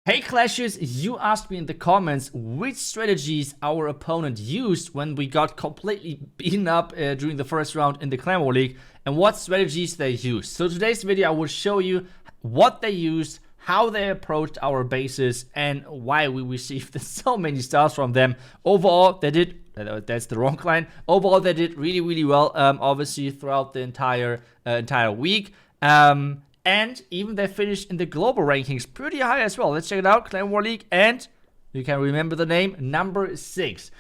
Hey Clashers, you asked me in the comments which strategies our opponent used when we got completely beaten up during the first round in the Clan War League and what strategies they used. So today's video I will show you what they used, how they approached our bases and why we received so many stars from them. Overall they did, that's the wrong clan, overall they did really well, obviously throughout the entire week. And even they finished in the global rankings pretty high as well. Let's check it out. Clan War League, and you can remember the name, number 6.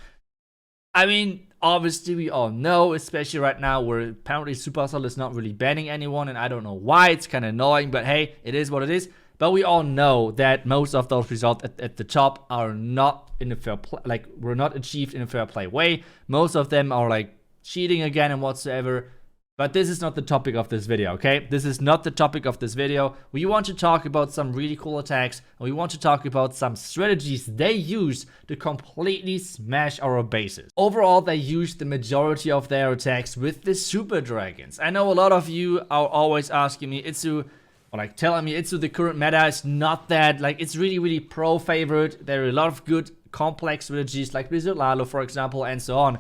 I mean, obviously we all know, especially right now where apparently Supercell is not really banning anyone, and I don't know why. It's kind of annoying, but hey, it is what it is. But we all know that most of those results at the top are not in a fair play, like were not achieved in a fair play way. Most of them are like cheating again and whatsoever. But this is not the topic of this video, okay? This is not the topic of this video. We want to talk about some really cool attacks, and we want to talk about some strategies they use to completely smash our bases. Overall, they used the majority of their attacks with the Super Dragons. I know a lot of you are always asking me, iTzu, or like telling me, iTzu, the current meta is not that, like it's really pro favorite. There are a lot of good complex strategies like Sui Lalo, for example, and so on.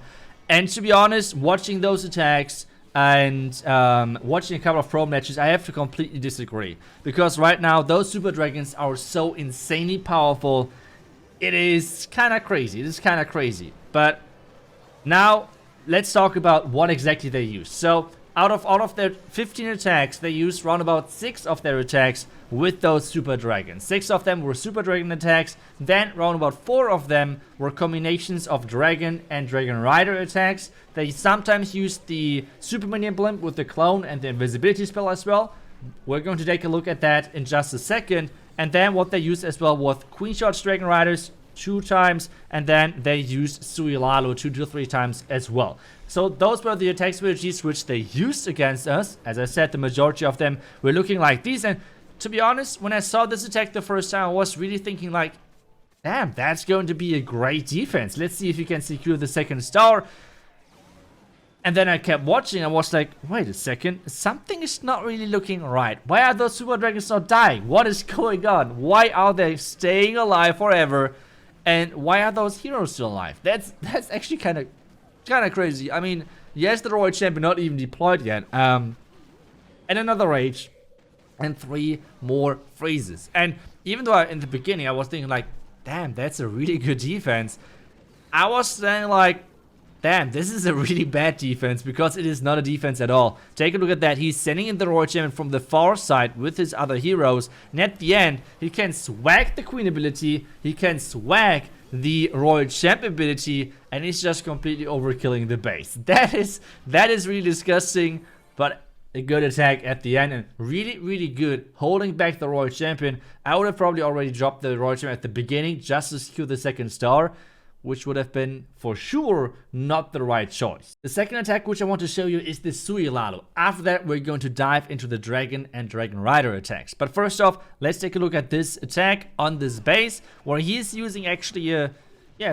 And to be honest, watching those attacks, and watching a couple of pro matches, I have to completely disagree. Because right now, those Super Dragons are so insanely powerful. It is kind of crazy. It is kind of crazy. But now, let's talk about what exactly they use. So, out of their 15 attacks, they used around about 6 of their attacks with those Super Dragons. 6 of them were Super Dragon attacks. Then, around about 4 of them were combinations of Dragon and Dragon Rider attacks. They sometimes used the Super Minion Blimp with the Clone and the Invisibility spell as well. We're going to take a look at that in just a second. And then what they used as well was Queen Shots Dragon Riders 2 times, and then they used Sui Lalo 2 to 3 times as well. So those were the attack strategies which they used against us. As I said, the majority of them were looking like these. And to be honest, when I saw this attack the first time, I was really thinking like, damn, that's going to be a great defense. Let's see if you can secure the second star. And then I kept watching. I was like, wait a second, something is not really looking right. Why are those Super Dragons not dying? What is going on? Why are they staying alive forever? And why are those heroes still alive? That's actually kind of crazy. I mean, yes, the Royal Champion not even deployed yet. And another Rage. And 3 more freezes. And even though in the beginning I was thinking like, damn, that's a really good defense, I was saying like, damn, this is a really bad defense because it is not a defense at all. Take a look at that. He's sending in the Royal Champion from the far side with his other heroes. And at the end, he can swag the Queen ability. He can swag the Royal Champion ability. And he's just completely overkilling the base. That is really disgusting. But a good attack at the end and really good holding back the Royal Champion. I would have probably already dropped the Royal Champion at the beginning just to secure the second star, which would have been for sure not the right choice. The second attack which I want to show you is the Sui Lalo. After that, we're going to dive into the Dragon and Dragon Rider attacks. But first off, let's take a look at this attack on this base where he's using actually a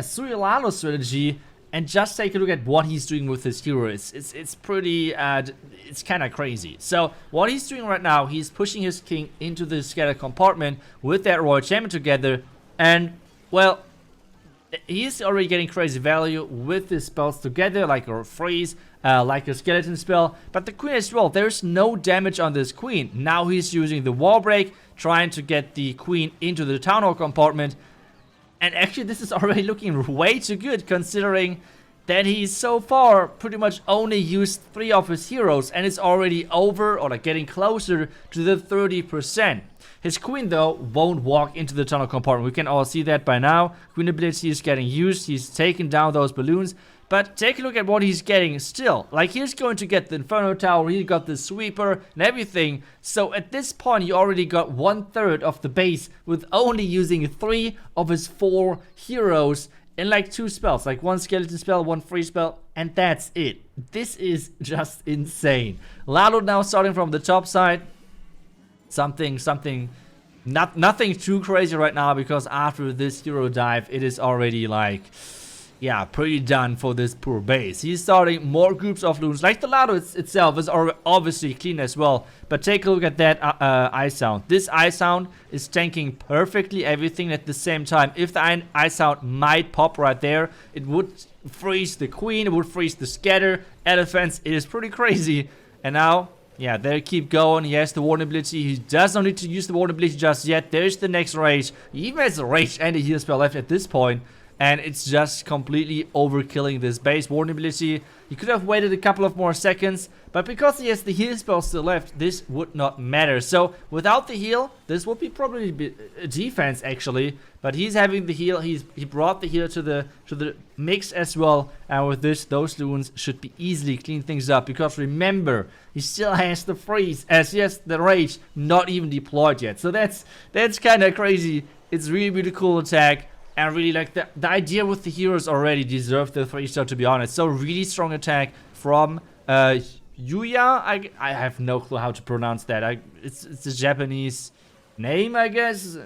Sui Lalo strategy. And just take a look at what he's doing with his hero. It's pretty, it's kind of crazy. So what he's doing right now, he's pushing his king into the scattered compartment with that Royal Champion together. And, well, he's already getting crazy value with his spells together, like a freeze, like a skeleton spell. But the queen as well, there's no damage on this queen. Now he's using the wall break, trying to get the queen into the town hall compartment. And actually, this is already looking way too good, considering that he's so far pretty much only used 3 of his heroes, and it's already over, or like getting closer to the 30%. His queen, though, won't walk into the tunnel compartment. We can all see that by now. Queen ability is getting used. He's taking down those balloons. But take a look at what he's getting still. Like, he's going to get the Inferno Tower, he got the Sweeper, and everything. So at this point, he already got 1/3 of the base with only using 3 of his 4 heroes in like 2 spells. Like 1 skeleton spell, 1 free spell, and that's it. This is just insane. Lalo now starting from the top side. Nothing too crazy right now, because after this hero dive, it is already like, yeah, pretty done for this poor base. He's starting more groups of loons. Like the Lalo itself is obviously clean as well. But take a look at that eye sound. This eye sound is tanking perfectly everything at the same time. If the eye sound might pop right there, it would freeze the queen, it would freeze the scatter elephants. It is pretty crazy. And now, yeah, they keep going. He has the vulnerability. He does not need to use the vulnerability just yet. There's the next rage. He even has a rage and a heal spell left at this point. And it's just completely overkilling this base vulnerability. He could have waited a couple of more seconds, but because he has the heal spell still left, this would not matter. So without the heal, this would be probably a defense actually. But he's having the heal. He brought the heal to the mix as well. And with this, those loons should be easily clean things up. Because remember, he still has the freeze, as he has the rage not even deployed yet. So that's kind of crazy. It's really cool attack. And really, like, the idea with the heroes already deserved the 3-star, to be honest. So, really strong attack from Yuya. I have no clue how to pronounce that. It's a Japanese name, I guess.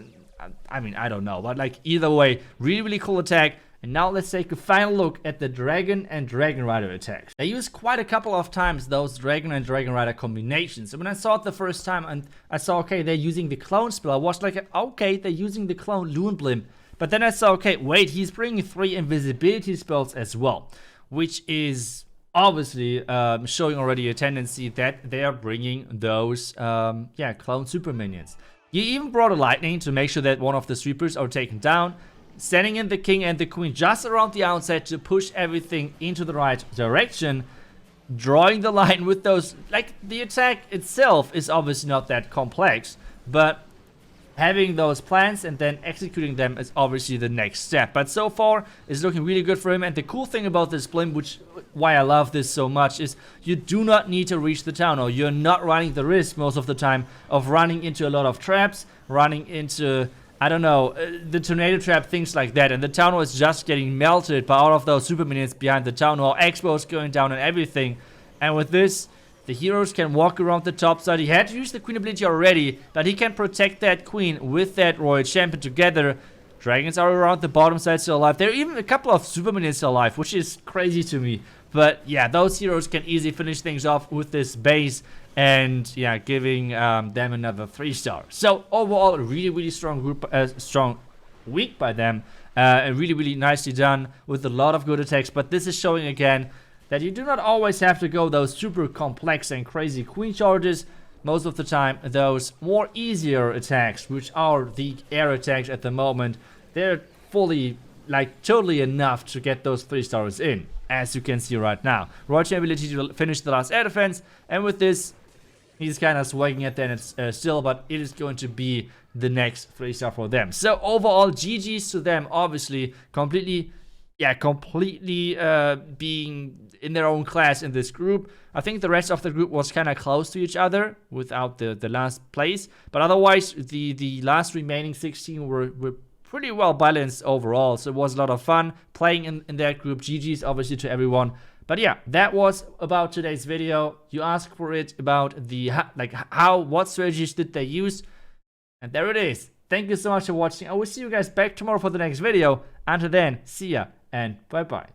I mean, I don't know. But, like, either way, really cool attack. And now let's take a final look at the Dragon and Dragon Rider attacks. They use quite a couple of times those Dragon and Dragon Rider combinations. So when I saw it the first time and I saw, okay, they're using the clone spell, I was like, okay, they're using the clone Loon Blimp. But then I saw, okay, wait, he's bringing 3 invisibility spells as well, which is obviously showing already a tendency that they are bringing those, clone super minions. He even brought a lightning to make sure that one of the sweepers are taken down, sending in the king and the queen just around the outside to push everything into the right direction, drawing the line with those, like, the attack itself is obviously not that complex, but having those plans and then executing them is obviously the next step. But so far, it's looking really good for him. And the cool thing about this blimp, why I love this so much, is you do not need to reach the town hall. You're not running the risk most of the time of running into a lot of traps, running into, I don't know, the tornado trap, things like that. And the town hall is just getting melted by all of those super minions behind the town hall, expos going down and everything. And with this, the heroes can walk around the top side. He had to use the queen ability already, but he can protect that queen with that royal champion together. Dragons are around the bottom side still alive. There are even a couple of super minions still alive, which is crazy to me. But yeah, those heroes can easily finish things off with this base. And yeah, giving them another 3-star. So overall, a really strong group, strong week by them. And really nicely done with a lot of good attacks. But this is showing again that you do not always have to go those super complex and crazy queen charges. Most of the time, those more easier attacks, which are the air attacks at the moment, they're fully, like, totally enough to get those 3-stars in, as you can see right now. Royal ability to finish the last air defense, and with this, he's kind of swagging at that still, but it is going to be the next 3-star for them. So overall, GG's to them, obviously, completely being in their own class in this group. I think the rest of the group was kind of close to each other without the last place. But otherwise, the last remaining 16 were pretty well balanced overall. So it was a lot of fun playing in that group. GG's obviously to everyone. But yeah, that was about today's video. You asked for it about what strategies did they use. And there it is. Thank you so much for watching. I will see you guys back tomorrow for the next video. Until then, see ya and bye-bye.